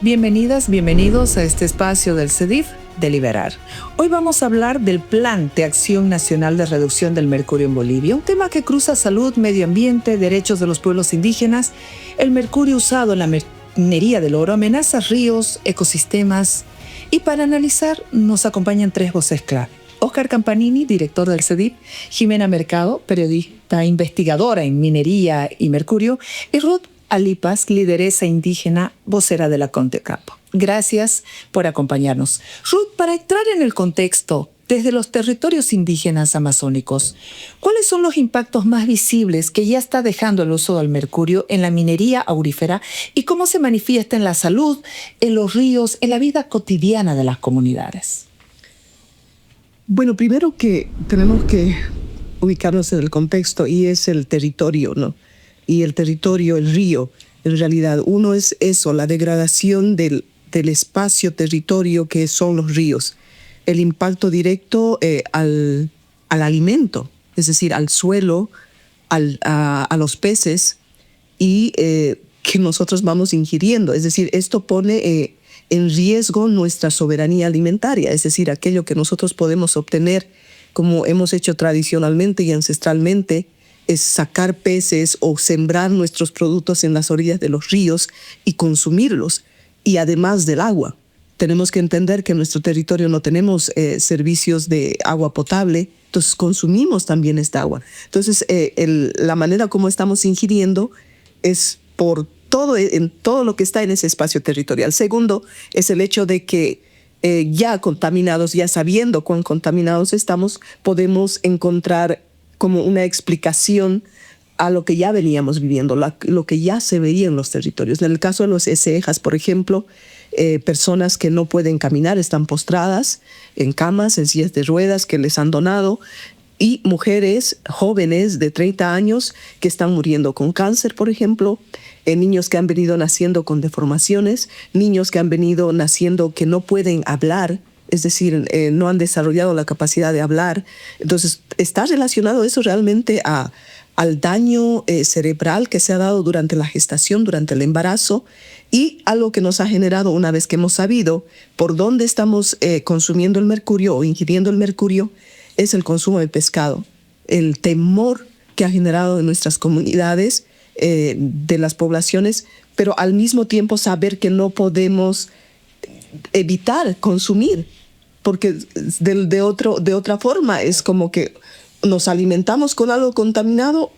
Bienvenidas, bienvenidos a este espacio del CEDIF Deliberar. Hoy vamos a hablar del Plan de Acción Nacional de Reducción del Mercurio en Bolivia, un tema que cruza salud, medio ambiente, derechos de los pueblos indígenas. El mercurio usado en la minería del oro amenaza ríos, ecosistemas, y para analizar nos acompañan tres voces clave. Oscar Campanini, director del CEDIF, Jimena Mercado, periodista investigadora en minería y mercurio, y Ruth Alipas, lideresa indígena, vocera de la CONTECAPO. Gracias por acompañarnos. Ruth, para entrar en el contexto, desde los territorios indígenas amazónicos, ¿cuáles son los impactos más visibles que ya está dejando el uso del mercurio en la minería aurífera y cómo se manifiesta en la salud, en los ríos, en la vida cotidiana de las comunidades? Bueno, primero que tenemos que ubicarnos en el contexto y es el territorio, ¿no? Y el territorio, el río, en realidad, uno es eso, la degradación del espacio-territorio que son los ríos, el impacto directo al alimento, es decir, al suelo, a los peces y que nosotros vamos ingiriendo. Es decir, esto pone en riesgo nuestra soberanía alimentaria, es decir, aquello que nosotros podemos obtener como hemos hecho tradicionalmente y ancestralmente, es sacar peces o sembrar nuestros productos en las orillas de los ríos y consumirlos. Y además del agua, tenemos que entender que en nuestro territorio no tenemos servicios de agua potable, entonces consumimos también esta agua. Entonces, la manera como estamos ingiriendo es por en todo lo que está en ese espacio territorial. Segundo, es el hecho de que ya contaminados, ya sabiendo cuán contaminados estamos, podemos encontrar como una explicación a lo que ya veníamos viviendo, lo que ya se veía en los territorios. En el caso de los SEJAS, por ejemplo, personas que no pueden caminar, están postradas en camas, en sillas de ruedas que les han donado, y mujeres jóvenes de 30 años que están muriendo con cáncer, por ejemplo, niños que han venido naciendo con deformaciones, niños que han venido naciendo que no pueden hablar, es decir, no han desarrollado la capacidad de hablar. Entonces, está relacionado eso realmente al daño cerebral que se ha dado durante la gestación, durante el embarazo, y algo que nos ha generado una vez que hemos sabido por dónde estamos consumiendo el mercurio o ingiriendo el mercurio, es el consumo de pescado. El temor que ha generado en nuestras comunidades, de las poblaciones, pero al mismo tiempo saber que no podemos evitar consumir, porque de otra forma es como que nos alimentamos con algo contaminado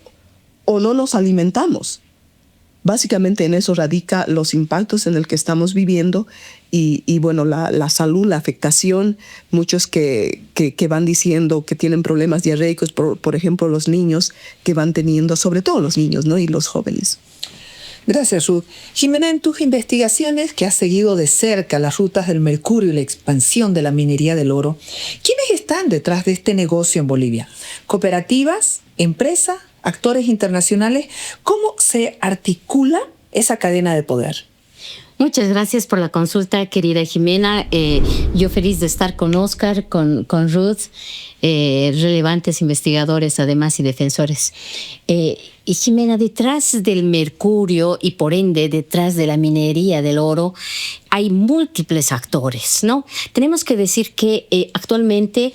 o no nos alimentamos. Básicamente en eso radica los impactos en el que estamos viviendo y bueno, la salud, la afectación, muchos que van diciendo que tienen problemas diarreicos, por ejemplo, los niños que van teniendo, sobre todo los niños, ¿no? Y los jóvenes. Gracias, Ruth. Jimena, en tus investigaciones que has seguido de cerca las rutas del mercurio y la expansión de la minería del oro, ¿quiénes están detrás de este negocio en Bolivia? ¿Cooperativas? ¿Empresas? ¿Actores internacionales? ¿Cómo se articula esa cadena de poder? Muchas gracias por la consulta, querida Jimena. Yo feliz de estar con Oscar, con Ruth, relevantes investigadores además y defensores. Y Jimena, detrás del mercurio y por ende detrás de la minería del oro hay múltiples actores, ¿no? Tenemos que decir que actualmente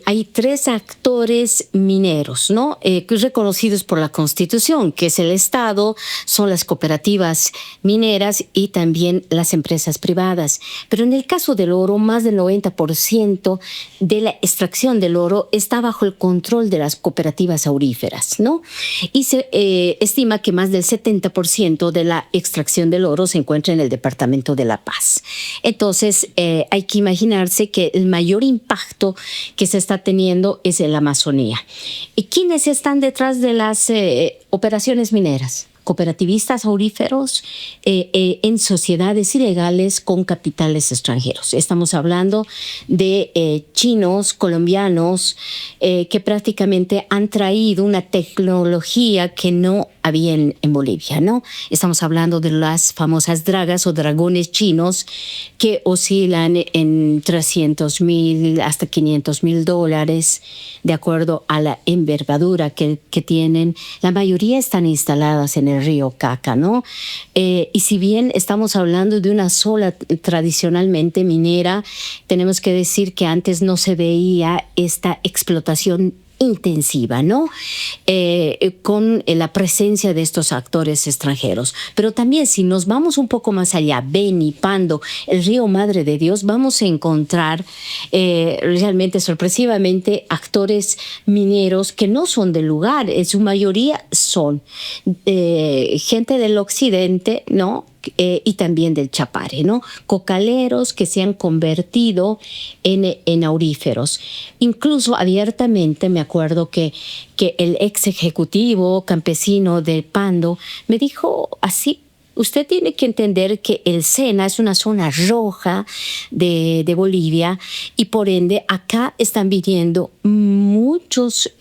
hay 3 actores mineros, ¿no? Reconocidos por la Constitución, que es el Estado, son las cooperativas mineras y también las empresas privadas. Pero en el caso del oro, más del 90% de la extracción del oro está bajo el control de las cooperativas auríferas, ¿no? Y se estima que más del 70% de la extracción del oro se encuentra en el departamento de La Paz. Entonces, hay que imaginarse que el mayor impacto que se está teniendo es en la Amazonía. ¿Y quiénes están detrás de las operaciones mineras? Cooperativistas auríferos en sociedades ilegales con capitales extranjeros. Estamos hablando de chinos, colombianos, que prácticamente han traído una tecnología que no había en Bolivia, ¿no? Estamos hablando de las famosas dragas o dragones chinos que oscilan en 300,000 hasta $500,000 de acuerdo a la envergadura que tienen. La mayoría están instaladas en el río Caca, ¿no? Y si bien estamos hablando de una zona tradicionalmente minera, tenemos que decir que antes no se veía esta explotación intensiva, ¿no? Con la presencia de estos actores extranjeros. Pero también si nos vamos un poco más allá, Beni, Pando, el río Madre de Dios, vamos a encontrar realmente sorpresivamente actores mineros que no son del lugar, en su mayoría son gente del occidente, ¿no? Y también del Chapare, ¿no? Cocaleros que se han convertido en auríferos. Incluso abiertamente me acuerdo que el ex ejecutivo campesino del Pando me dijo así: usted tiene que entender que el Sena es una zona roja de Bolivia y por ende acá están viniendo muchos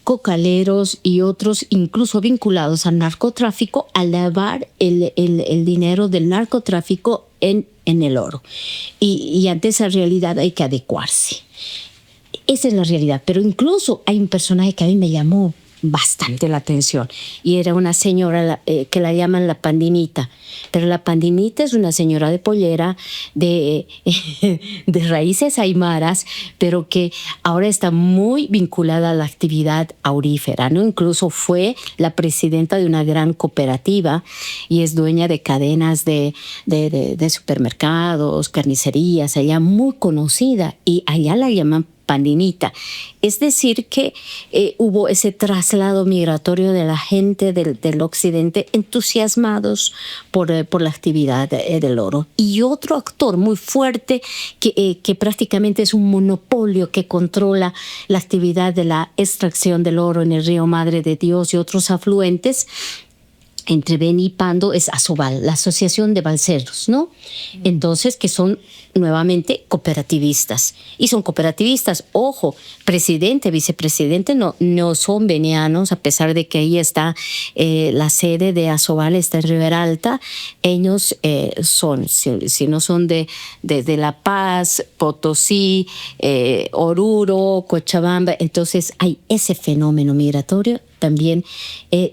cocaleros y otros incluso vinculados al narcotráfico a lavar el dinero del narcotráfico en el oro. Y ante esa realidad hay que adecuarse. Esa es la realidad. Pero incluso hay un personaje que a mí me llamó bastante la atención y era una señora que la llaman la Pandinita, pero la Pandinita es una señora de pollera de raíces aymaras, pero que ahora está muy vinculada a la actividad aurífera, ¿no? Incluso fue la presidenta de una gran cooperativa y es dueña de cadenas de supermercados, carnicerías, allá muy conocida, y allá la llaman Pandinita. Es decir que hubo ese traslado migratorio de la gente del occidente entusiasmados por la actividad del oro. Y otro actor muy fuerte que prácticamente es un monopolio que controla la actividad de la extracción del oro en el río Madre de Dios y otros afluentes entre Beni y Pando es Asobal, la Asociación de Balseros, ¿no? Entonces, que son nuevamente cooperativistas. Y son cooperativistas, ojo, presidente, vicepresidente no son benianos, a pesar de que ahí está la sede de Asobal, está en Rivera Alta. Ellos son, si no son de La Paz, Potosí, Oruro, Cochabamba, entonces hay ese fenómeno migratorio también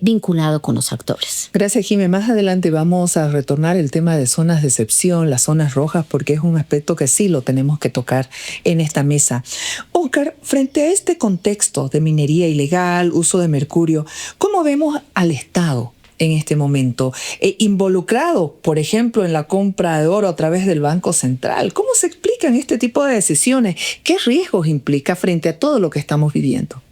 vinculado con los actores. Gracias, Jimé. Más adelante vamos a retornar el tema de zonas de excepción, las zonas rojas, porque es un aspecto que sí lo tenemos que tocar en esta mesa. Óscar, frente a este contexto de minería ilegal, uso de mercurio, ¿cómo vemos al Estado en este momento involucrado, por ejemplo, en la compra de oro a través del Banco Central? ¿Cómo se explican este tipo de decisiones? ¿Qué riesgos implica frente a todo lo que estamos viviendo?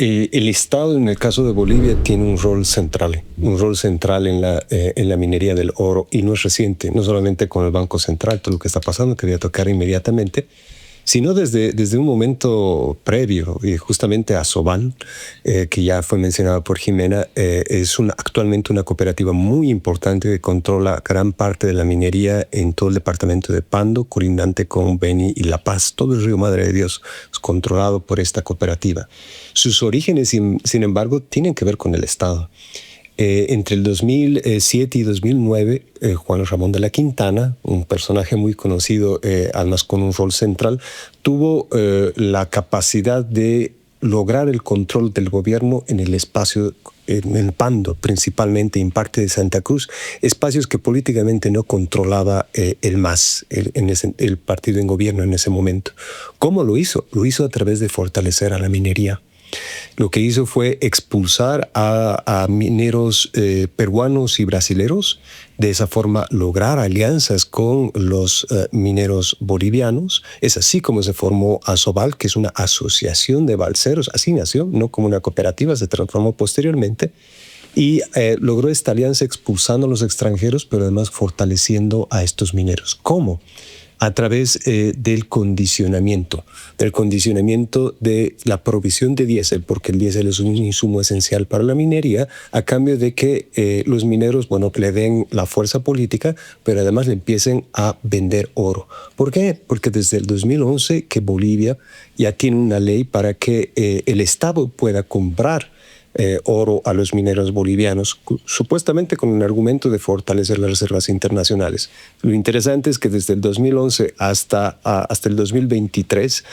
El Estado, en el caso de Bolivia, tiene un rol central en la minería del oro, y no es reciente, no solamente con el Banco Central, todo lo que está pasando, que voy a tocar inmediatamente, sino desde un momento previo, y justamente Asobal, que ya fue mencionado por Jimena, es actualmente una cooperativa muy importante que controla gran parte de la minería en todo el departamento de Pando, colindante con Beni y La Paz. Todo el río Madre de Dios es controlado por esta cooperativa. Sus orígenes, sin embargo, tienen que ver con el Estado. Entre el 2007 y 2009, Juan Ramón de la Quintana, un personaje muy conocido, además con un rol central, tuvo la capacidad de lograr el control del gobierno en el espacio, en el Pando principalmente, en parte de Santa Cruz, espacios que políticamente no controlaba el partido en gobierno en ese momento. ¿Cómo lo hizo? Lo hizo a través de fortalecer a la minería. Lo que hizo fue expulsar a mineros peruanos y brasileros, de esa forma lograr alianzas con los mineros bolivianos. Es así como se formó Asobal, que es una asociación de balseros. Así nació, no como una cooperativa, se transformó posteriormente. Y logró esta alianza expulsando a los extranjeros, pero además fortaleciendo a estos mineros. ¿Cómo? A través del condicionamiento de la provisión de diésel, porque el diésel es un insumo esencial para la minería, a cambio de que los mineros, le den la fuerza política, pero además le empiecen a vender oro. ¿Por qué? Porque desde el 2011 que Bolivia ya tiene una ley para que el Estado pueda comprar oro a los mineros bolivianos, supuestamente con un argumento de fortalecer las reservas internacionales. Lo interesante es que desde el 2011 hasta el 2023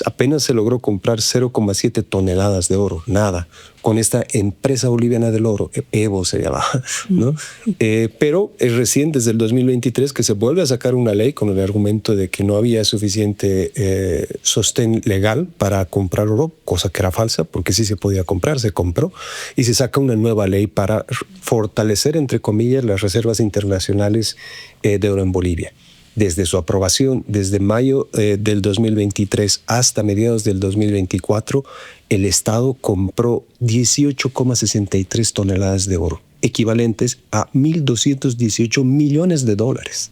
Apenas se logró comprar 0,7 toneladas de oro, nada, con esta empresa boliviana del oro, Evo se llama, ¿no? Pero es recién, desde el 2023, que se vuelve a sacar una ley con el argumento de que no había suficiente sostén legal para comprar oro, cosa que era falsa, porque sí se podía comprar, se compró, y se saca una nueva ley para fortalecer, entre comillas, las reservas internacionales de oro en Bolivia. Desde su aprobación, desde mayo del 2023 hasta mediados del 2024, el Estado compró 18,63 toneladas de oro, equivalentes a 1.218 millones de dólares.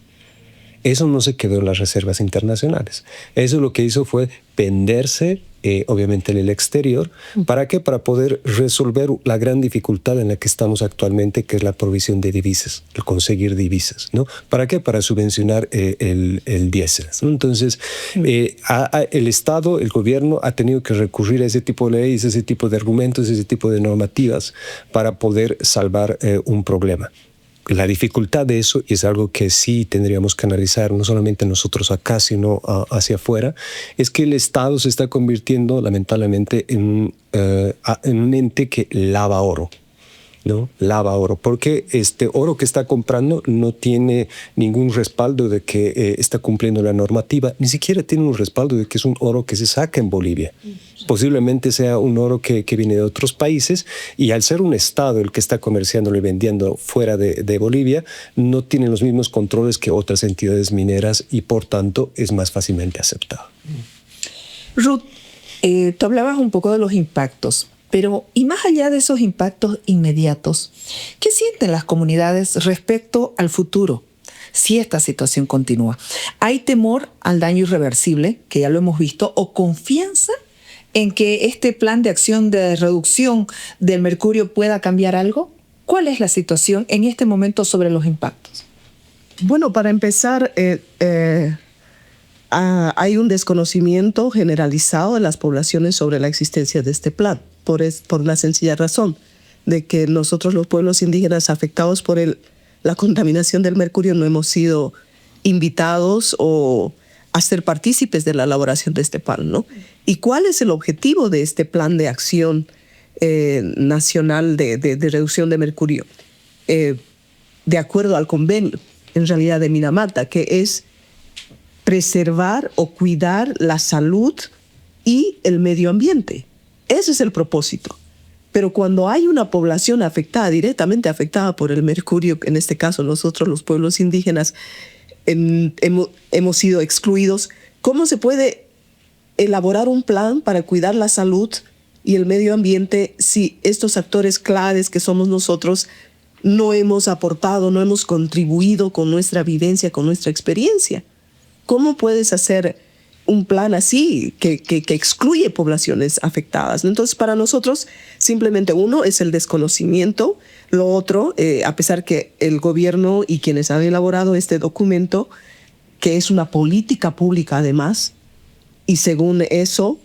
Eso no se quedó en las reservas internacionales. Eso lo que hizo fue venderse, obviamente, en el exterior. ¿Para qué? Para poder resolver la gran dificultad en la que estamos actualmente, que es la provisión de divisas, el conseguir divisas, ¿no? ¿Para qué? Para subvencionar el diésel, ¿no? Entonces, el Estado, el gobierno, ha tenido que recurrir a ese tipo de leyes, ese tipo de argumentos, ese tipo de normativas para poder salvar un problema. La dificultad de eso, y es algo que sí tendríamos que analizar, no solamente nosotros acá, sino hacia afuera, es que el Estado se está convirtiendo, lamentablemente, en un ente que lava oro, ¿no? Lava oro, porque este oro que está comprando no tiene ningún respaldo de que está cumpliendo la normativa, ni siquiera tiene un respaldo de que es un oro que se saca en Bolivia. Posiblemente sea un oro que viene de otros países, y al ser un Estado el que está comerciándolo y vendiendo fuera de Bolivia, no tiene los mismos controles que otras entidades mineras, y por tanto es más fácilmente aceptado. Ruth, tú hablabas un poco de los impactos, pero y más allá de esos impactos inmediatos, ¿qué sienten las comunidades respecto al futuro si esta situación continúa? ¿Hay temor al daño irreversible, que ya lo hemos visto, o confianza en que este plan de acción de reducción del mercurio pueda cambiar algo? ¿Cuál es la situación en este momento sobre los impactos? Bueno, para empezar, hay un desconocimiento generalizado de las poblaciones sobre la existencia de este plan, por la sencilla razón de que nosotros, los pueblos indígenas afectados por la contaminación del mercurio, no hemos sido invitados o a ser partícipes de la elaboración de este plan, ¿no? ¿Y cuál es el objetivo de este plan de acción nacional de reducción de mercurio? De acuerdo al convenio, en realidad, de Minamata, que es preservar o cuidar la salud y el medio ambiente. Ese es el propósito. Pero cuando hay una población afectada, directamente afectada por el mercurio, en este caso nosotros, los pueblos indígenas, hemos sido excluidos, ¿cómo se puede elaborar un plan para cuidar la salud y el medio ambiente si estos actores claves que somos nosotros no hemos aportado, no hemos contribuido con nuestra vivencia, con nuestra experiencia? ¿Cómo puedes hacer un plan así que excluye poblaciones afectadas? Entonces, para nosotros, simplemente uno es el desconocimiento. Lo otro, a pesar que el gobierno y quienes han elaborado este documento, que es una política pública además, y según eso,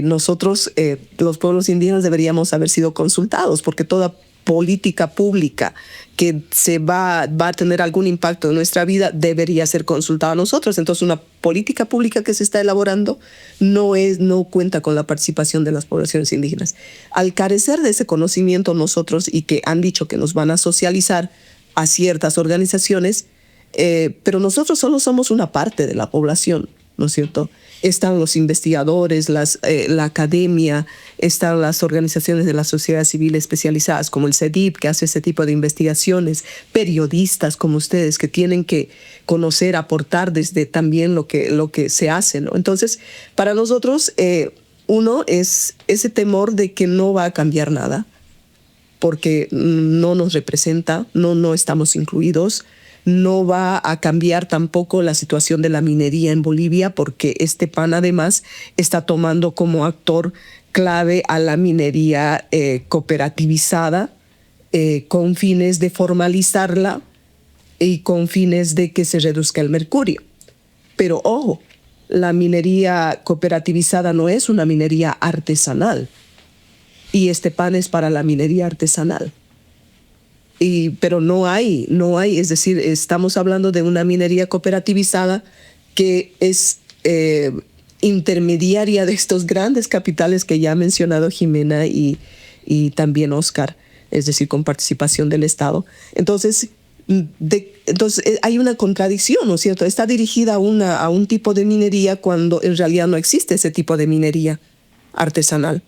nosotros, los pueblos indígenas, deberíamos haber sido consultados, porque toda política pública que va a tener algún impacto en nuestra vida debería ser consultada a nosotros. Entonces, una política pública que se está elaborando no cuenta con la participación de las poblaciones indígenas. Al carecer de ese conocimiento nosotros, y que han dicho que nos van a socializar a ciertas organizaciones, pero nosotros solo somos una parte de la población, ¿no es cierto? Están los investigadores, la academia, están las organizaciones de la sociedad civil especializadas como el CEDIP, que hace ese tipo de investigaciones, periodistas como ustedes que tienen que conocer, aportar desde también lo que se hace, ¿no? Entonces, para nosotros, uno es ese temor de que no va a cambiar nada, porque no nos representa, no estamos incluidos. No va a cambiar tampoco la situación de la minería en Bolivia, porque este PAN además está tomando como actor clave a la minería cooperativizada, con fines de formalizarla y con fines de que se reduzca el mercurio. Pero ojo, la minería cooperativizada no es una minería artesanal, y este PAN es para la minería artesanal. Pero no hay, es decir, estamos hablando de una minería cooperativizada que es intermediaria de estos grandes capitales que ya ha mencionado Jimena y también Oscar, es decir, con participación del Estado. Entonces hay una contradicción, ¿no es cierto? Está dirigida a un tipo de minería cuando en realidad no existe ese tipo de minería artesanal.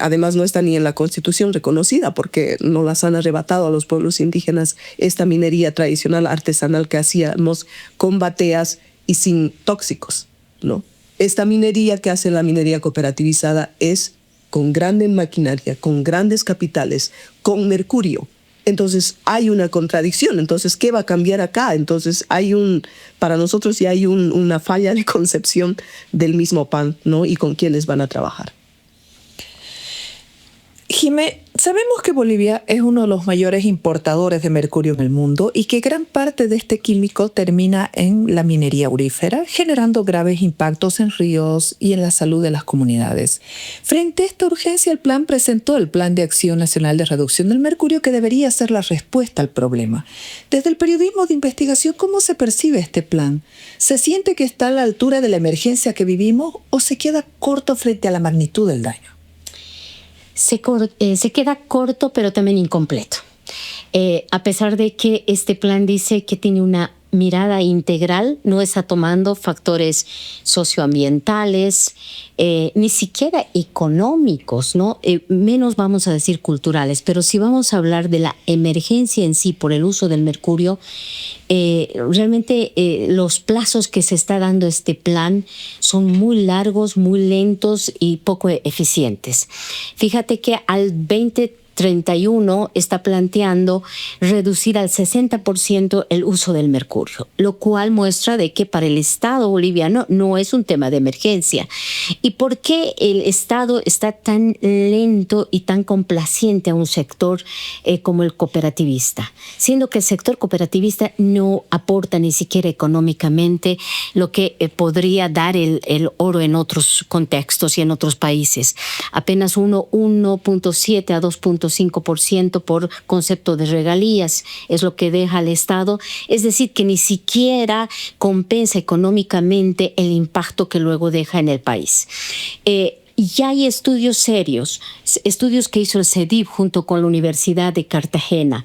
Además no está ni en la Constitución reconocida porque no las han arrebatado a los pueblos indígenas esta minería tradicional artesanal que hacíamos con bateas y sin tóxicos, ¿no? Esta minería que hace la minería cooperativizada es con grande maquinaria, con grandes capitales, con mercurio. Entonces hay una contradicción. Entonces, ¿qué va a cambiar acá? Entonces para nosotros ya hay una falla de concepción del mismo pan, ¿no? Y con quiénes van a trabajar. Jimé, sabemos que Bolivia es uno de los mayores importadores de mercurio en el mundo y que gran parte de este químico termina en la minería aurífera, generando graves impactos en ríos y en la salud de las comunidades. Frente a esta urgencia, el plan presentó el Plan de Acción Nacional de Reducción del Mercurio, que debería ser la respuesta al problema. Desde el periodismo de investigación, ¿cómo se percibe este plan? ¿Se siente que está a la altura de la emergencia que vivimos o se queda corto frente a la magnitud del daño? Se queda corto, pero también incompleto. A pesar de que este plan dice que tiene una mirada integral, no está tomando factores socioambientales, ni siquiera económicos, ¿no? Menos vamos a decir culturales, pero si vamos a hablar de la emergencia en sí por el uso del mercurio, realmente los plazos que se está dando este plan son muy largos, muy lentos y poco eficientes. Fíjate que al 2031 está planteando reducir al 60% el uso del mercurio, lo cual muestra de que para el Estado boliviano no es un tema de emergencia. ¿Y por qué el Estado está tan lento y tan complaciente a un sector como el cooperativista? Siendo que el sector cooperativista no aporta ni siquiera económicamente lo que podría dar el oro en otros contextos y en otros países. Apenas 1.7 a 2.5% por concepto de regalías es lo que deja al Estado. Es decir, que ni siquiera compensa económicamente el impacto que luego deja en el país. Ya hay estudios serios, estudios que hizo el CEDIF junto con la Universidad de Cartagena.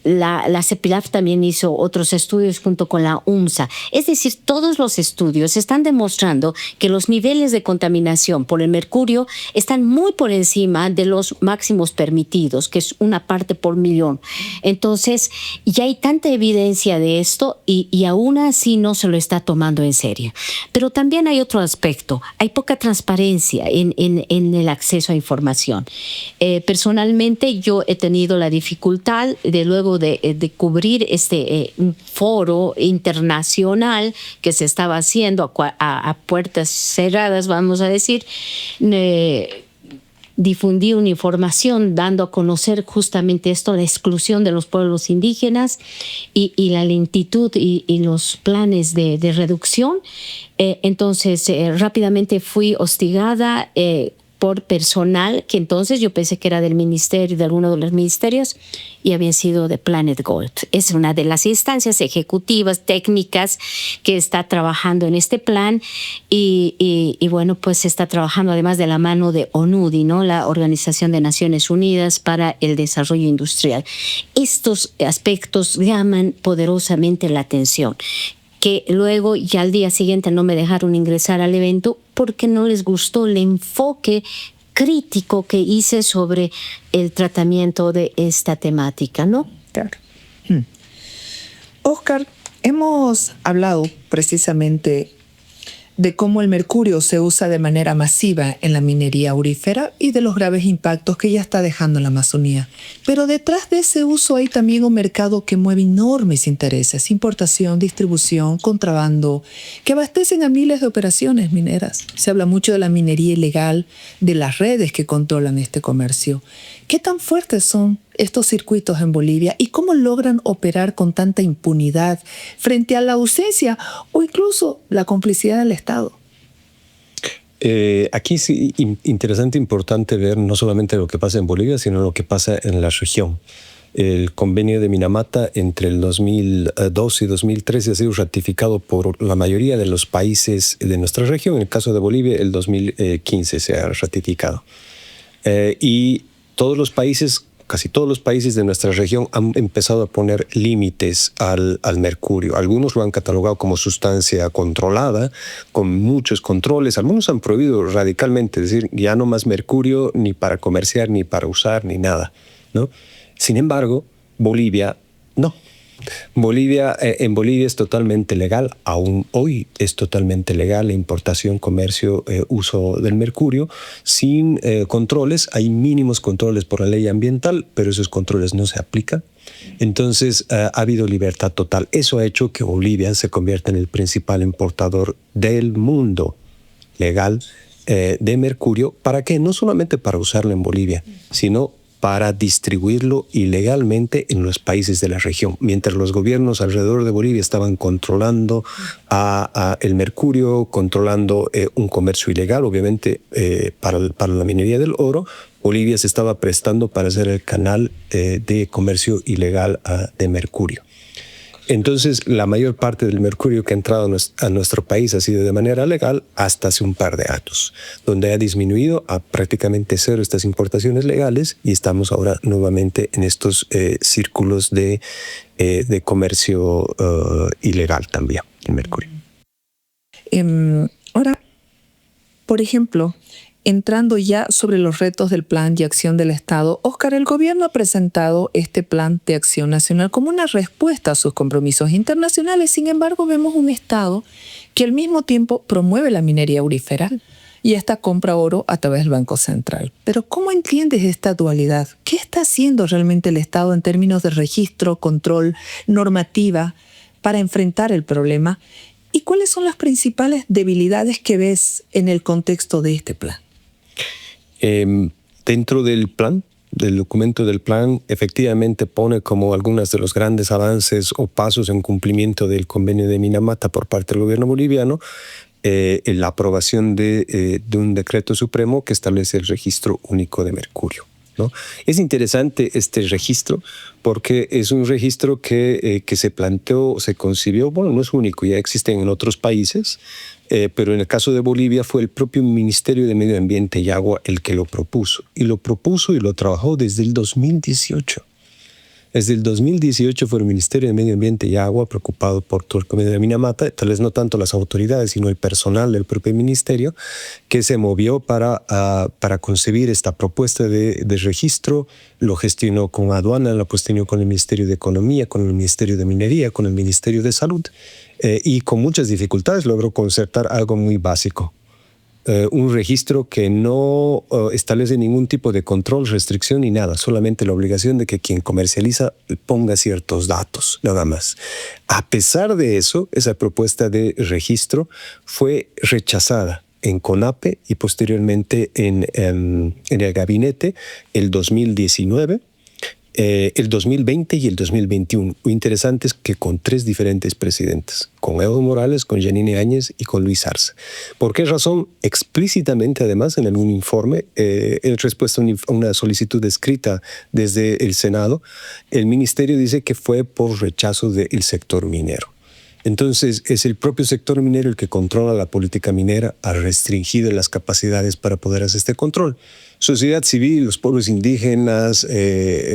La CEPILAF también hizo otros estudios junto con la UMSA. Es decir, todos los estudios están demostrando que los niveles de contaminación por el mercurio están muy por encima de los máximos permitidos, que es 1 parte por millón. Entonces, ya hay tanta evidencia de esto y aún así no se lo está tomando en serio. Pero también hay otro aspecto. Hay poca transparencia en el acceso a información. Personalmente, yo he tenido la dificultad de luego de cubrir este foro internacional que se estaba haciendo a puertas cerradas, vamos a decir, difundir una información dando a conocer justamente esto, la exclusión de los pueblos indígenas y la lentitud y los planes de reducción. Entonces, rápidamente fui hostigada por personal que entonces yo pensé que era del ministerio, de alguno de los ministerios, y habían sido de Planet Gold. Es una de las instancias ejecutivas, técnicas, que está trabajando en este plan y bueno, pues está trabajando además de la mano de ONUDI, ¿no? La Organización de Naciones Unidas para el Desarrollo Industrial. Estos aspectos llaman poderosamente la atención, que luego ya al día siguiente no me dejaron ingresar al evento porque no les gustó el enfoque crítico que hice sobre el tratamiento de esta temática, ¿no? Claro. Oscar, hemos hablado precisamente de cómo el mercurio se usa de manera masiva en la minería aurífera y de los graves impactos que ya está dejando en la Amazonía. Pero detrás de ese uso hay también un mercado que mueve enormes intereses: importación, distribución, contrabando, que abastecen a miles de operaciones mineras. Se habla mucho de la minería ilegal, de las redes que controlan este comercio. ¿Qué tan fuertes son estos circuitos en Bolivia y cómo logran operar con tanta impunidad frente a la ausencia o incluso la complicidad del Estado? Aquí es interesante, importante ver no solamente lo que pasa en Bolivia, sino lo que pasa en la región. El convenio de Minamata entre el 2002 y 2013 ha sido ratificado por la mayoría de los países de nuestra región. En el caso de Bolivia, el 2015 se ha ratificado. Y todos los países, casi todos los países de nuestra región han empezado a poner límites al mercurio. Algunos lo han catalogado como sustancia controlada, con muchos controles. Algunos han prohibido radicalmente, es decir, ya no más mercurio ni para comerciar, ni para usar, ni nada, ¿no? Sin embargo, Bolivia no. En Bolivia es totalmente legal, aún hoy es totalmente legal la importación, comercio, uso del mercurio sin controles. Hay mínimos controles por la ley ambiental, pero esos controles no se aplican. Entonces ha habido libertad total. Eso ha hecho que Bolivia se convierta en el principal importador del mundo legal de mercurio. ¿Para qué? No solamente para usarlo en Bolivia, sino para distribuirlo ilegalmente en los países de la región. Mientras los gobiernos alrededor de Bolivia estaban controlando el mercurio, controlando un comercio ilegal, obviamente para la minería del oro, Bolivia se estaba prestando para ser el canal de comercio ilegal de mercurio. Entonces, la mayor parte del mercurio que ha entrado a nuestro país ha sido de manera legal hasta hace un par de años, donde ha disminuido a prácticamente cero estas importaciones legales y estamos ahora nuevamente en estos círculos de comercio ilegal también, el mercurio. Ahora, por ejemplo, entrando ya sobre los retos del Plan de Acción del Estado, Óscar, el gobierno ha presentado este Plan de Acción Nacional como una respuesta a sus compromisos internacionales. Sin embargo, vemos un Estado que al mismo tiempo promueve la minería aurífera y esta compra oro a través del Banco Central. Pero ¿cómo entiendes esta dualidad? ¿Qué está haciendo realmente el Estado en términos de registro, control, normativa para enfrentar el problema? ¿Y cuáles son las principales debilidades que ves en el contexto de este plan? Dentro del plan, del documento del plan, efectivamente pone como algunos de los grandes avances o pasos en cumplimiento del convenio de Minamata por parte del gobierno boliviano, la aprobación de un decreto supremo que establece el registro único de mercurio, ¿no? Es interesante este registro porque es un registro que se planteó, se concibió, bueno, no es único, ya existen en otros países, pero en el caso de Bolivia fue el propio Ministerio de Medio Ambiente y Agua el que lo propuso. Y lo trabajó desde el 2018. Desde el 2018 fue el Ministerio de Medio Ambiente y Agua preocupado por todo el convenio de Minamata, tal vez no tanto las autoridades, sino el personal del propio ministerio, que se movió para concebir esta propuesta de registro. Lo gestionó con aduana, lo gestionó con el Ministerio de Economía, con el Ministerio de Minería, con el Ministerio de Salud, y con muchas dificultades logró concertar algo muy básico. Un registro que no establece ningún tipo de control, restricción ni nada, solamente la obligación de que quien comercializa ponga ciertos datos, nada más. A pesar de eso, esa propuesta de registro fue rechazada en CONAPE y posteriormente en el gabinete el 2019, el 2020 y el 2021. Lo interesante es que con 3 diferentes presidentes, con Evo Morales, con Yanine Áñez y con Luis Arce. ¿Por qué razón? Explícitamente, además, en algún informe, en respuesta a una solicitud escrita desde el Senado, el ministerio dice que fue por rechazo del sector minero. Entonces, es el propio sector minero el que controla la política minera, ha restringido las capacidades para poder hacer este control. Sociedad civil, los pueblos indígenas,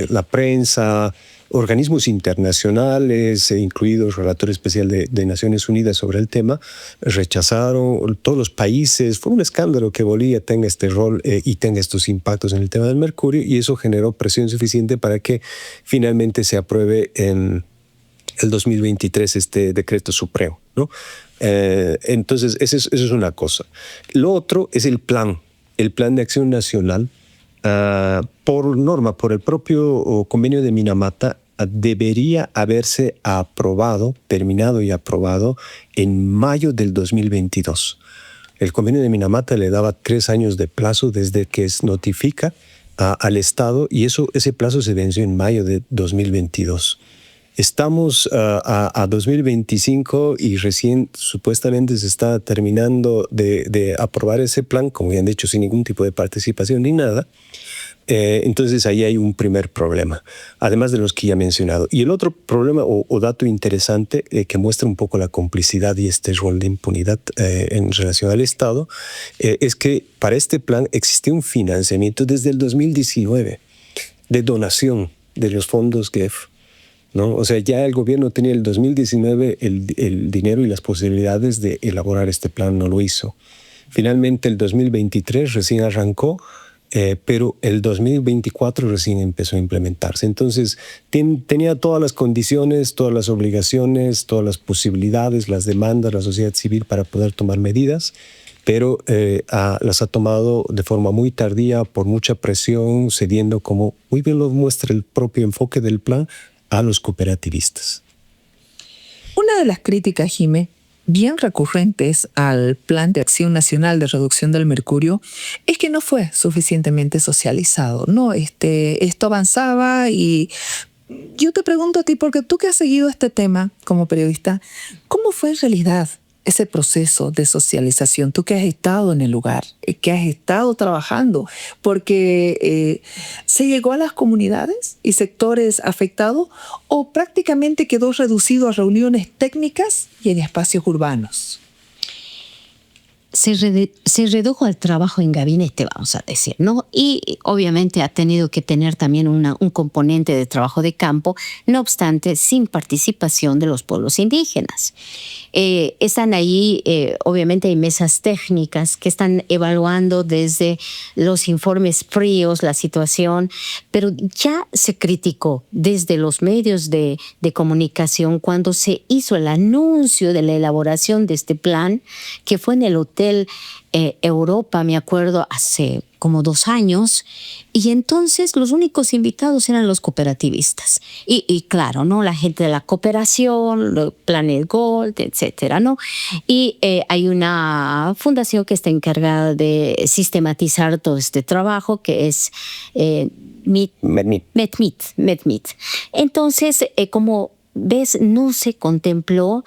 la prensa, organismos internacionales, incluido el relator especial de Naciones Unidas sobre el tema, rechazaron todos los países. Fue un escándalo que Bolivia tenga este rol y tenga estos impactos en el tema del mercurio, y eso generó presión suficiente para que finalmente se apruebe en el 2023 este decreto supremo, ¿no? Entonces, eso es una cosa. Lo otro es el plan de acción nacional. Por norma, por el propio convenio de Minamata, debería haberse terminado y aprobado en mayo del 2022. El convenio de Minamata le daba 3 años de plazo desde que se notifica al Estado, y ese plazo se venció en mayo de 2022. Estamos a 2025 y recién supuestamente se está terminando de aprobar ese plan, como ya han dicho, sin ningún tipo de participación ni nada. Entonces ahí hay un primer problema, además de los que ya he mencionado. Y el otro problema o dato interesante que muestra un poco la complicidad y este rol de impunidad en relación al Estado es que para este plan existía un financiamiento desde el 2019 de donación de los fondos GEF, ¿no? O sea, ya el gobierno tenía el 2019 el dinero y las posibilidades de elaborar este plan, no lo hizo. Finalmente el 2023 recién arrancó, pero el 2024 recién empezó a implementarse. Entonces tenía todas las condiciones, todas las obligaciones, todas las posibilidades, las demandas, la sociedad civil para poder tomar medidas, pero las ha tomado de forma muy tardía, por mucha presión, cediendo, como muy bien lo muestra el propio enfoque del plan, a los cooperativistas. Una de las críticas, Jimé, bien recurrentes al Plan de Acción Nacional de Reducción del Mercurio es que no fue suficientemente socializado, ¿no? Esto avanzaba y yo te pregunto a ti, porque tú que has seguido este tema como periodista, ¿cómo fue en realidad ese proceso de socialización? Tú que has estado en el lugar, que has estado trabajando, porque ¿se llegó a las comunidades y sectores afectados o prácticamente quedó reducido a reuniones técnicas y en espacios urbanos? Se redujo al trabajo en gabinete, vamos a decir, ¿no? Y obviamente ha tenido que tener también un componente de trabajo de campo, no obstante, sin participación de los pueblos indígenas. Están ahí, obviamente hay mesas técnicas que están evaluando desde los informes fríos la situación, pero ya se criticó desde los medios de comunicación cuando se hizo el anuncio de la elaboración de este plan, que fue en el Hotel Europa, me acuerdo, hace como 2 años, y entonces los únicos invitados eran los cooperativistas. Y claro, ¿no? La gente de la cooperación, Planet Gold, etcétera, ¿no? Y hay una fundación que está encargada de sistematizar todo este trabajo, que es MedMit. Entonces, como ¿ves? No se contempló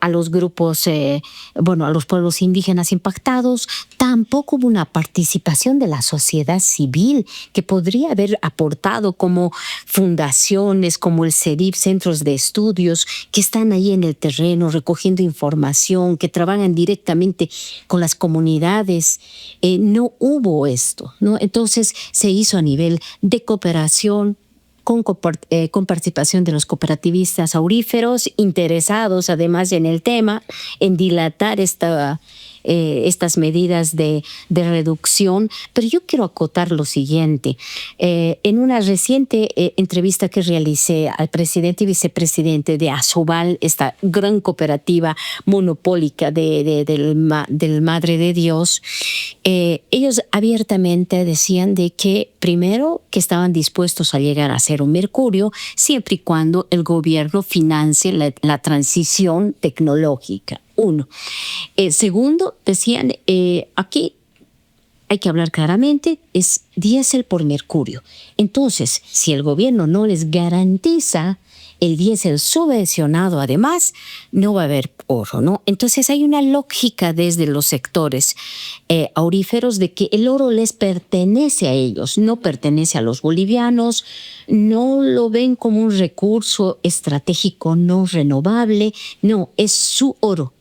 a los grupos, a los pueblos indígenas impactados. Tampoco hubo una participación de la sociedad civil que podría haber aportado, como fundaciones, como el CEDIF, centros de estudios que están ahí en el terreno recogiendo información, que trabajan directamente con las comunidades. No hubo esto, ¿no? Entonces se hizo a nivel de cooperación, con participación de los cooperativistas auríferos, interesados además en el tema, en dilatar estas medidas de reducción. Pero yo quiero acotar lo siguiente. En una reciente entrevista que realicé al presidente y vicepresidente de Asobal, esta gran cooperativa monopólica del Madre de Dios, ellos abiertamente decían de que, primero, que estaban dispuestos a llegar a cero mercurio siempre y cuando el gobierno financie la transición tecnológica. 1. Segundo, decían, aquí hay que hablar claramente, es diésel por mercurio. Entonces, si el gobierno no les garantiza el diésel subvencionado, además, no va a haber oro, ¿no? Entonces hay una lógica desde los sectores auríferos de que el oro les pertenece a ellos, no pertenece a los bolivianos, no lo ven como un recurso estratégico no renovable, no, es su oro.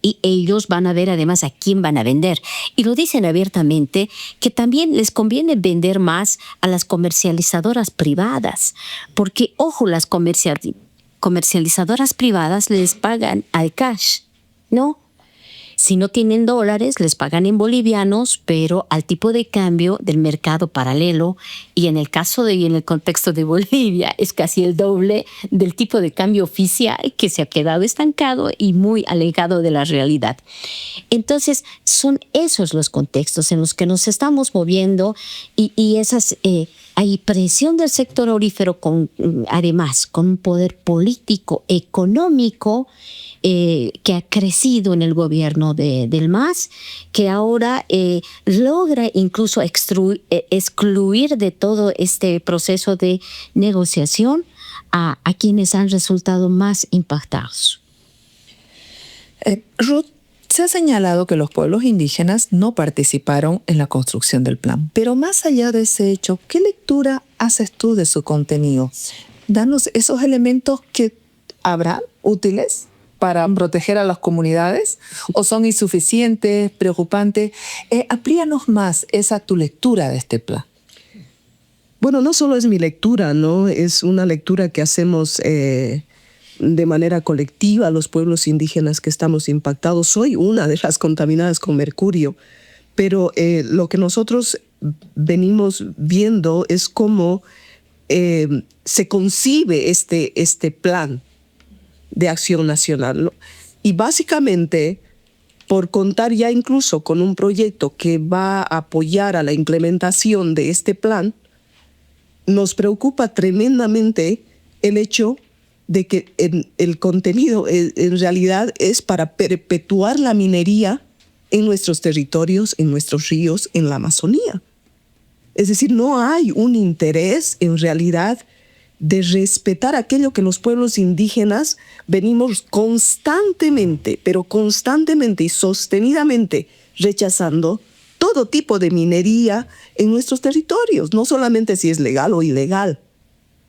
Y ellos van a ver además a quién van a vender. Y lo dicen abiertamente que también les conviene vender más a las comercializadoras privadas. Porque, ojo, las comercializadoras privadas les pagan al cash, ¿no? Si no tienen dólares, les pagan en bolivianos, pero al tipo de cambio del mercado paralelo. Y en el contexto de Bolivia, es casi el doble del tipo de cambio oficial, que se ha quedado estancado y muy alejado de la realidad. Entonces, son esos los contextos en los que nos estamos moviendo y hay presión del sector aurífero, además con un poder político, económico, que ha crecido en el gobierno del MAS, que ahora logra incluso excluir de todo este proceso de negociación a quienes han resultado más impactados. Ruth, Se ha señalado que los pueblos indígenas no participaron en la construcción del plan. Pero más allá de ese hecho, ¿qué lectura haces tú de su contenido? Danos esos elementos que habrá útiles para proteger a las comunidades o son insuficientes, preocupantes. Amplíanos más esa tu lectura de este plan. Bueno, no solo es mi lectura, ¿no? Es una lectura que hacemos de manera colectiva los pueblos indígenas que estamos impactados. Soy una de las contaminadas con mercurio, pero lo que nosotros venimos viendo es cómo se concibe este plan de acción nacional, ¿no? Y básicamente, por contar ya incluso con un proyecto que va a apoyar a la implementación de este plan, nos preocupa tremendamente el hecho de que el contenido en realidad es para perpetuar la minería en nuestros territorios, en nuestros ríos, en la Amazonía. Es decir, no hay un interés en realidad de respetar aquello que los pueblos indígenas venimos constantemente, pero constantemente y sostenidamente rechazando todo tipo de minería en nuestros territorios, no solamente si es legal o ilegal,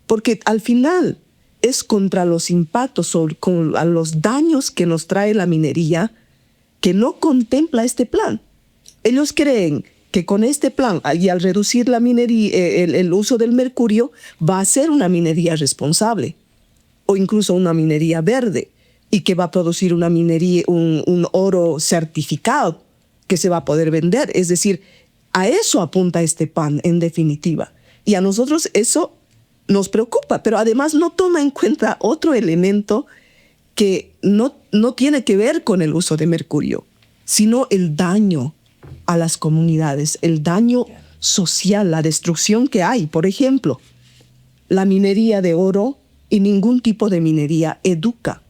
porque al final es contra los impactos o a los daños que nos trae la minería que no contempla este plan. Ellos creen que con este plan y al reducir la minería, el uso del mercurio, va a ser una minería responsable o incluso una minería verde y que va a producir una minería, un oro certificado que se va a poder vender. Es decir, a eso apunta este plan en definitiva. Y a nosotros eso nos preocupa, pero además no toma en cuenta otro elemento que no tiene que ver con el uso de mercurio, sino el daño a las comunidades, el daño social, la destrucción que hay. Por ejemplo, la minería de oro y ningún tipo de minería educa.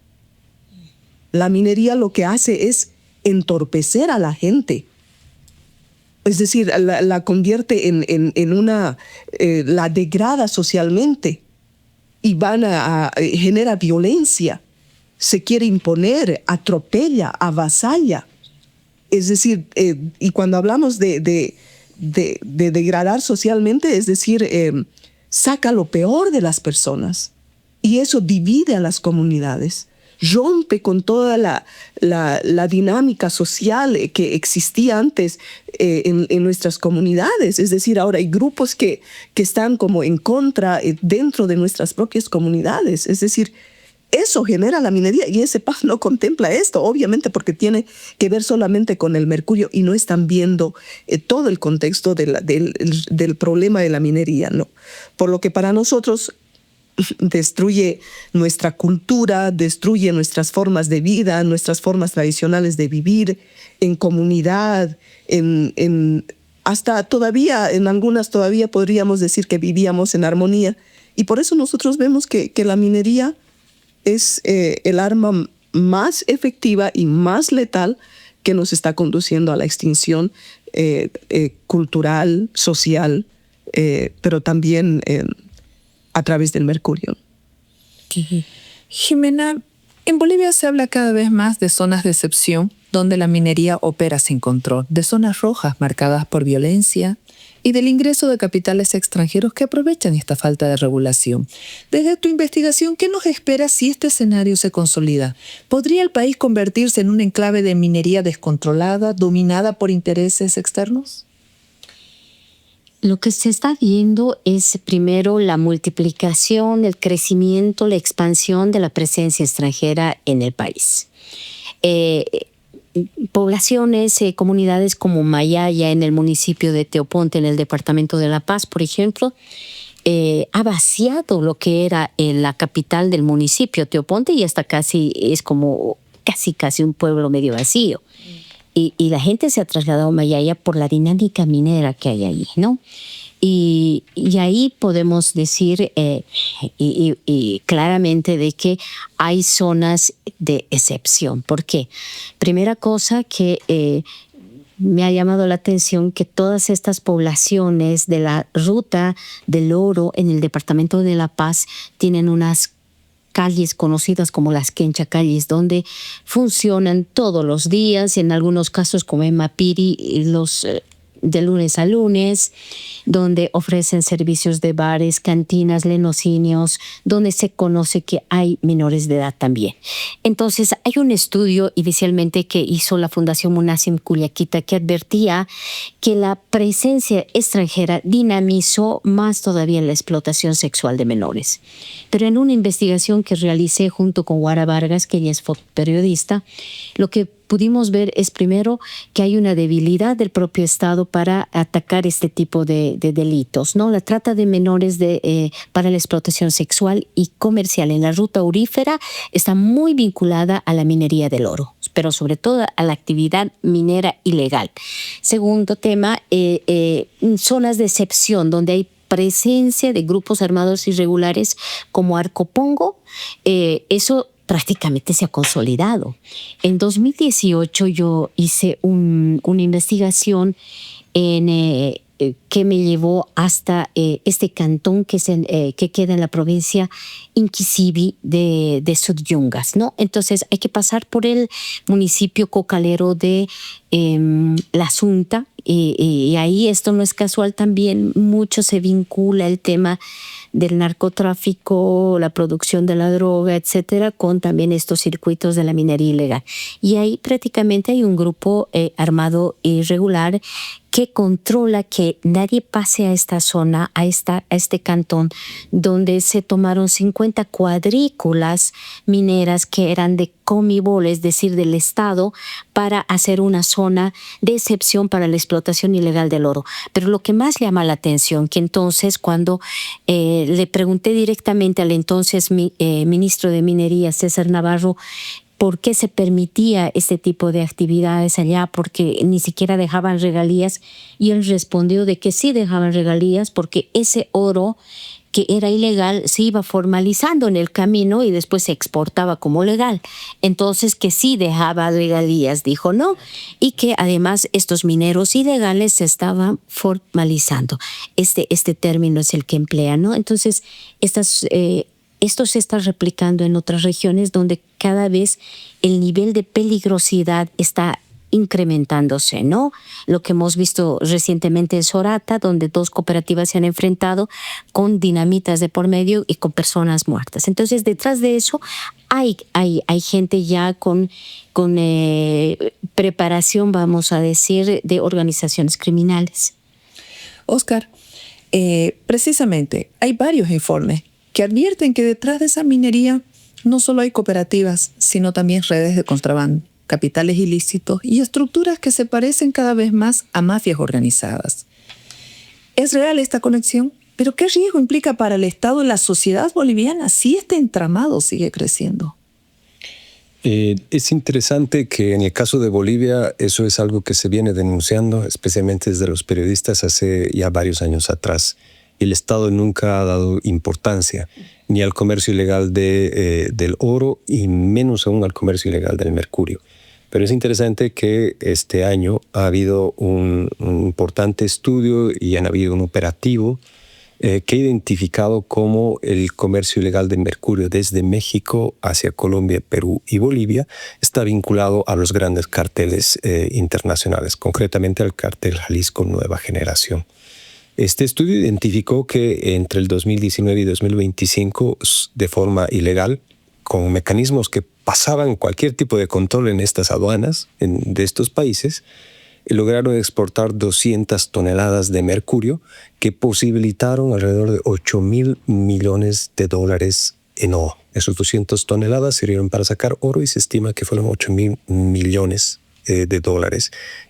La minería lo que hace es entorpecer a la gente. Es decir, la convierte en una... la degrada socialmente y genera violencia. Se quiere imponer, atropella, avasalla. Es decir, y cuando hablamos de degradar socialmente, es decir, saca lo peor de las personas y eso divide a las comunidades, rompe con toda la dinámica social que existía antes en nuestras comunidades. Es decir, ahora hay grupos que están como en contra dentro de nuestras propias comunidades. Es decir, eso genera la minería y ese PAF no contempla esto, obviamente porque tiene que ver solamente con el mercurio y no están viendo todo el contexto del problema de la minería, ¿no? Por lo que para nosotros destruye nuestra cultura, destruye nuestras formas de vida, nuestras formas tradicionales de vivir en comunidad, hasta todavía, en algunas todavía podríamos decir que vivíamos en armonía. Y por eso nosotros vemos que la minería es el arma más efectiva y más letal que nos está conduciendo a la extinción cultural, social, pero también a través del mercurio. Jimena, en Bolivia se habla cada vez más de zonas de excepción donde la minería opera sin control, de zonas rojas marcadas por violencia y del ingreso de capitales extranjeros que aprovechan esta falta de regulación. Desde tu investigación, ¿qué nos espera si este escenario se consolida? ¿Podría el país convertirse en un enclave de minería descontrolada, dominada por intereses externos? Lo que se está viendo es primero la multiplicación, el crecimiento, la expansión de la presencia extranjera en el país. Poblaciones, comunidades como Mayaya en el municipio de Teoponte, en el departamento de La Paz, por ejemplo, ha vaciado lo que era la capital del municipio, Teoponte, y hasta es como casi un pueblo medio vacío. Y la gente se ha trasladado a Mayaya por la dinámica minera que hay allí, ¿no? Y ahí podemos decir claramente de que hay zonas de excepción. ¿Por qué? Primera cosa que me ha llamado la atención que todas estas poblaciones de la ruta del oro en el departamento de La Paz tienen unas calles conocidas como las Quencha calles, donde funcionan todos los días, en algunos casos como en Mapiri, de lunes a lunes, donde ofrecen servicios de bares, cantinas, lenocinios, donde se conoce que hay menores de edad también. Entonces, hay un estudio inicialmente que hizo la Fundación Munasim Culiaquita que advertía que la presencia extranjera dinamizó más todavía la explotación sexual de menores. Pero en una investigación que realicé junto con Guara Vargas, que ella es periodista, lo que pudimos ver es primero que hay una debilidad del propio Estado para atacar este tipo de delitos, ¿no? La trata de menores para la explotación sexual y comercial en la ruta aurífera está muy vinculada a la minería del oro, pero sobre todo a la actividad minera ilegal. Segundo tema, zonas de excepción donde hay presencia de grupos armados irregulares como Arcopongo, eso prácticamente se ha consolidado. En 2018 yo hice una investigación que me llevó hasta este cantón que queda en la provincia Inquisibi de Sudyungas, ¿no? Entonces hay que pasar por el municipio cocalero de La Asunta, y ahí esto no es casual, también mucho se vincula el tema del narcotráfico, la producción de la droga, etcétera, con también estos circuitos de la minería ilegal. Y ahí prácticamente hay un grupo armado irregular que controla que nadie pase a esta zona, a este cantón, donde se tomaron 50 cuadrículas mineras que eran de Comibol, es decir, del Estado, para hacer una zona de excepción para la explotación ilegal del oro. Pero lo que más llama la atención, que entonces cuando le pregunté directamente al entonces ministro de Minería, César Navarro, por qué se permitía este tipo de actividades allá, porque ni siquiera dejaban regalías, y él respondió de que sí dejaban regalías porque ese oro que era ilegal se iba formalizando en el camino y después se exportaba como legal. Entonces que sí dejaba regalías, dijo, ¿no? Y que además estos mineros ilegales se estaban formalizando. Este término es el que emplea, ¿no? Entonces esto se está replicando en otras regiones donde cada vez el nivel de peligrosidad está incrementándose, ¿no? Lo que hemos visto recientemente en Sorata, donde 2 cooperativas se han enfrentado con dinamitas de por medio y con personas muertas. Entonces, detrás de eso hay gente ya con preparación, vamos a decir, de organizaciones criminales. Oscar, precisamente hay varios informes que advierten que detrás de esa minería no solo hay cooperativas, sino también redes de contrabando, capitales ilícitos y estructuras que se parecen cada vez más a mafias organizadas. ¿Es real esta conexión? ¿Pero qué riesgo implica para el Estado y la sociedad boliviana si este entramado sigue creciendo? Es interesante que en el caso de Bolivia eso es algo que se viene denunciando, especialmente desde los periodistas hace ya varios años atrás. El Estado nunca ha dado importancia ni al comercio ilegal del oro y menos aún al comercio ilegal del mercurio. Pero es interesante que este año ha habido un importante estudio y ha habido un operativo que ha identificado cómo el comercio ilegal de mercurio desde México hacia Colombia, Perú y Bolivia está vinculado a los grandes carteles internacionales, concretamente al cartel Jalisco Nueva Generación. Este estudio identificó que entre el 2019 y 2025, de forma ilegal, con mecanismos que pasaban cualquier tipo de control en estas aduanas de estos países, lograron exportar 200 toneladas de mercurio que posibilitaron alrededor de $8.000 millones en oro. Esos 200 toneladas sirvieron para sacar oro y se estima que fueron $8.000 millones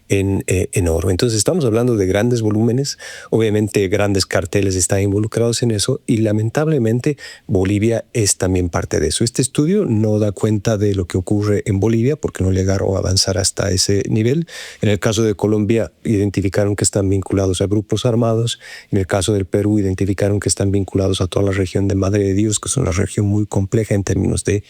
en oro. Entonces estamos hablando de grandes volúmenes, obviamente grandes carteles están involucrados en eso y lamentablemente Bolivia es también parte de eso. Este estudio no da cuenta de lo que ocurre en Bolivia porque no llegaron a avanzar hasta ese nivel. En el caso de Colombia identificaron que están vinculados a grupos armados. En el caso del Perú identificaron que están vinculados a toda la región de Madre de Dios, que es una región muy compleja en términos de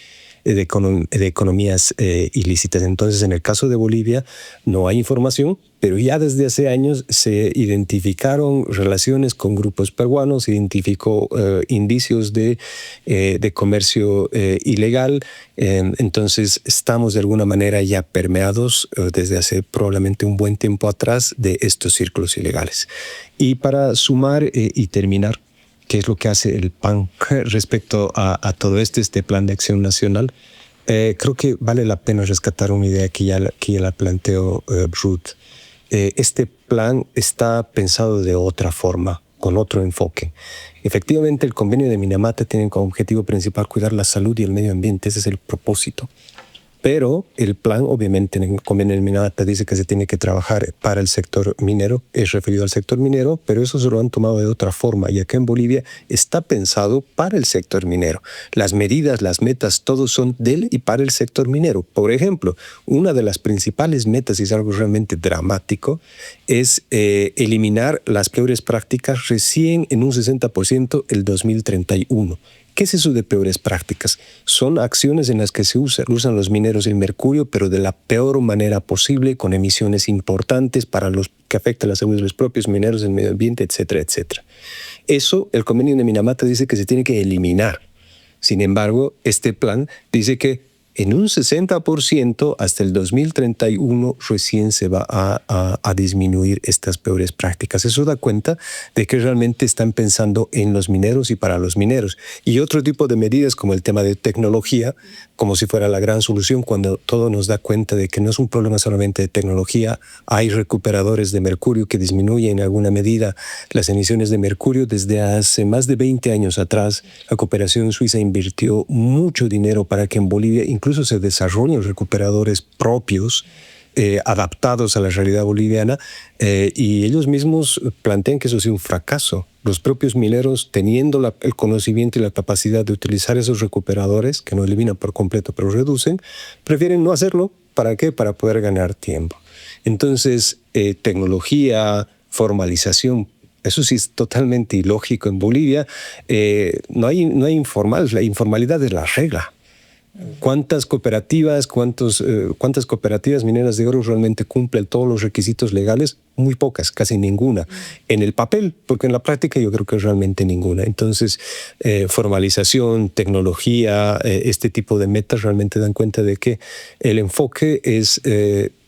economías ilícitas. Entonces, en el caso de Bolivia no hay información información, pero ya desde hace años se identificaron relaciones con grupos peruanos, se identificó indicios de comercio ilegal. Entonces estamos de alguna manera ya permeados desde hace probablemente un buen tiempo atrás de estos círculos ilegales. Y para sumar y terminar, ¿qué es lo que hace el PAN respecto a todo este plan de acción nacional? Creo que vale la pena rescatar una idea que ya la planteó Ruth. Este plan está pensado de otra forma, con otro enfoque. Efectivamente, el convenio de Minamata tiene como objetivo principal cuidar la salud y el medio ambiente. Ese es el propósito. Pero el plan, obviamente, en el convenio de Minamata dice que se tiene que trabajar para el sector minero, es referido al sector minero, pero eso se lo han tomado de otra forma. Y acá en Bolivia está pensado para el sector minero. Las medidas, las metas, todos son del y para el sector minero. Por ejemplo, una de las principales metas, y es algo realmente dramático, es eliminar las peores prácticas recién en un 60% el 2031. ¿Qué es eso de peores prácticas? Son acciones en las que se usan los mineros el mercurio, pero de la peor manera posible, con emisiones importantes para los que afectan la salud de los propios mineros, el medio ambiente, etcétera, etcétera. Eso, el convenio de Minamata dice que se tiene que eliminar. Sin embargo, este plan dice que en un 60% hasta el 2031 recién se va a disminuir estas peores prácticas. Eso da cuenta de que realmente están pensando en los mineros y para los mineros. Y otro tipo de medidas como el tema de tecnología, como si fuera la gran solución, cuando todo nos da cuenta de que no es un problema solamente de tecnología. Hay recuperadores de mercurio que disminuyen en alguna medida las emisiones de mercurio. Desde hace más de 20 años atrás, la cooperación suiza invirtió mucho dinero para que en Bolivia incluso se desarrollen recuperadores propios adaptados a la realidad boliviana, y ellos mismos plantean que eso sea un fracaso. Los propios mineros, teniendo el conocimiento y la capacidad de utilizar esos recuperadores, que no eliminan por completo, pero reducen, prefieren no hacerlo. ¿Para qué? Para poder ganar tiempo. Entonces, tecnología, formalización, eso sí es totalmente ilógico en Bolivia. No hay informal, la informalidad es la regla. ¿Cuántas cooperativas mineras de oro realmente cumplen todos los requisitos legales? Muy pocas, casi ninguna. En el papel, porque en la práctica yo creo que realmente ninguna. Entonces, formalización, tecnología, este tipo de metas realmente dan cuenta de que el enfoque es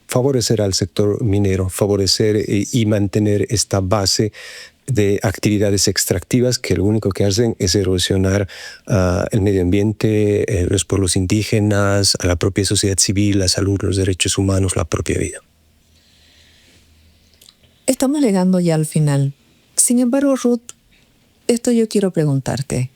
favorecer al sector minero, favorecer y mantener esta base de actividades extractivas que lo único que hacen es erosionar el medio ambiente, los pueblos indígenas, a la propia sociedad civil, la salud, los derechos humanos, la propia vida. Estamos llegando ya al final. Sin embargo, Ruth, esto yo quiero preguntarte,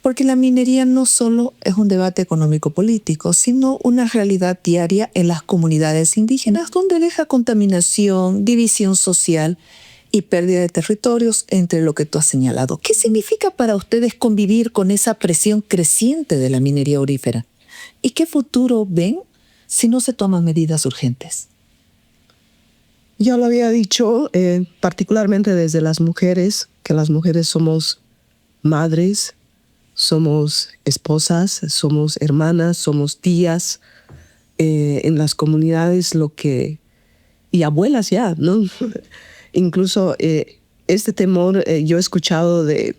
porque la minería no solo es un debate económico-político, sino una realidad diaria en las comunidades indígenas, donde deja contaminación, división social y pérdida de territorios, entre lo que tú has señalado. ¿Qué significa para ustedes convivir con esa presión creciente de la minería aurífera? ¿Y qué futuro ven si no se toman medidas urgentes? Ya lo había dicho, particularmente desde las mujeres, que las mujeres somos madres, somos esposas, somos hermanas, somos tías, en las comunidades y abuelas ya, ¿no? Incluso este temor, yo he escuchado de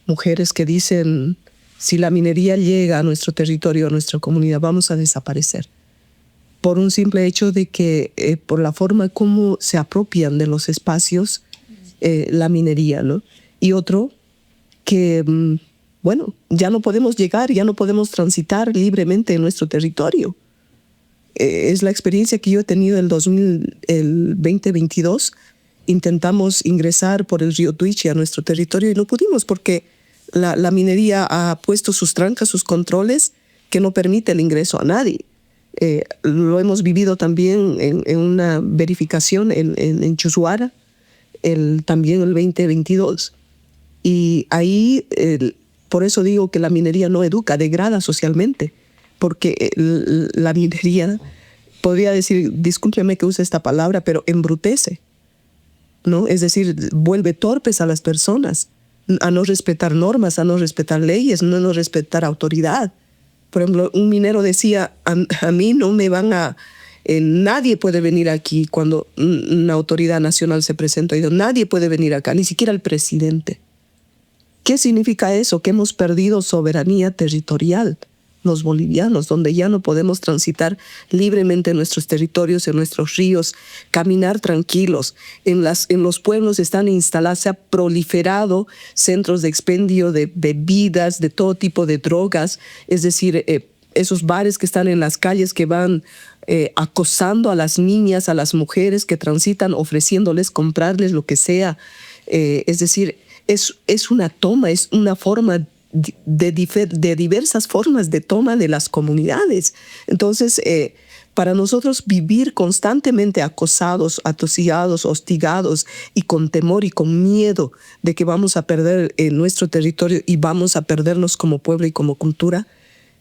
mujeres que dicen, si la minería llega a nuestro territorio, a nuestra comunidad, vamos a desaparecer. Por un simple hecho de que, por la forma como se apropian de los espacios, la minería, ¿no? Y otro, que, bueno, ya no podemos llegar, ya no podemos transitar libremente en nuestro territorio. Es la experiencia que yo he tenido el 2022. Intentamos ingresar por el río Tuichi a nuestro territorio y no pudimos porque la minería ha puesto sus trancas, sus controles que no permite el ingreso a nadie. Lo hemos vivido también en una verificación en Chuzuara, también el 2022. Y ahí, por eso digo que la minería no educa, degrada socialmente, porque la minería, podría decir, discúlpeme que use esta palabra, pero embrutece, ¿no? Es decir, vuelve torpes a las personas, a no respetar normas, a no respetar leyes, no respetar autoridad. Por ejemplo, un minero decía, a mí no me van a Nadie puede venir aquí cuando una autoridad nacional se presenta. Nadie puede venir acá, ni siquiera el presidente. ¿Qué significa eso? Que hemos perdido soberanía territorial, los bolivianos, donde ya no podemos transitar libremente en nuestros territorios, en nuestros ríos, caminar tranquilos. En los pueblos están instalados, se ha proliferado centros de expendio de bebidas, de todo tipo de drogas, es decir, esos bares que están en las calles que van acosando a las niñas, a las mujeres que transitan, ofreciéndoles, comprarles lo que sea. Es decir, es una toma, es una forma de diversas formas de toma de las comunidades. Entonces, para nosotros vivir constantemente acosados, atosigados, hostigados y con temor y con miedo de que vamos a perder nuestro territorio y vamos a perdernos como pueblo y como cultura,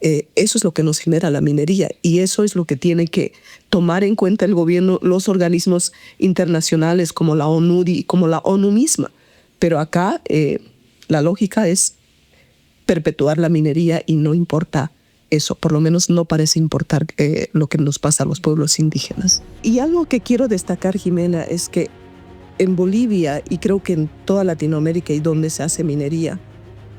eso es lo que nos genera la minería, y eso es lo que tiene que tomar en cuenta el gobierno, los organismos internacionales como la ONU y como la ONU misma. Pero acá la lógica es perpetuar la minería y no importa eso, por lo menos no parece importar lo que nos pasa a los pueblos indígenas. Y algo que quiero destacar, Jimena, es que en Bolivia, y creo que en toda Latinoamérica y donde se hace minería,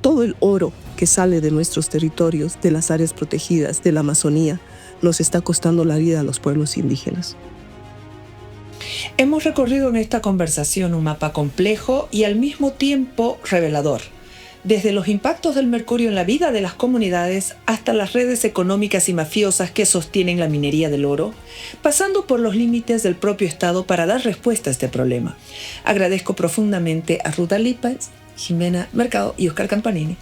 todo el oro que sale de nuestros territorios, de las áreas protegidas, de la Amazonía, nos está costando la vida a los pueblos indígenas. Hemos recorrido en esta conversación un mapa complejo y al mismo tiempo revelador, desde los impactos del mercurio en la vida de las comunidades hasta las redes económicas y mafiosas que sostienen la minería del oro, pasando por los límites del propio Estado para dar respuesta a este problema. Agradezco profundamente a Ruth Alipaz, Jimena Mercado y Oscar Campanini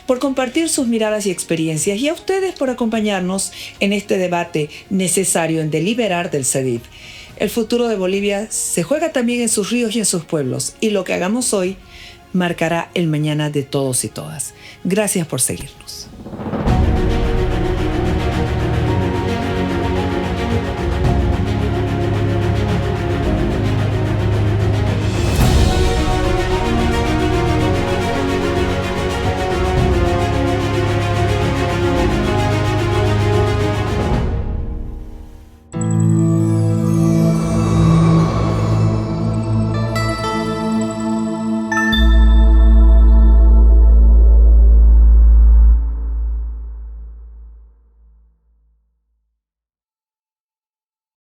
por compartir sus miradas y experiencias, y a ustedes por acompañarnos en este debate necesario en deliberar del CEDIV. El futuro de Bolivia se juega también en sus ríos y en sus pueblos, y lo que hagamos hoy marcará el mañana de todos y todas. Gracias por seguirnos.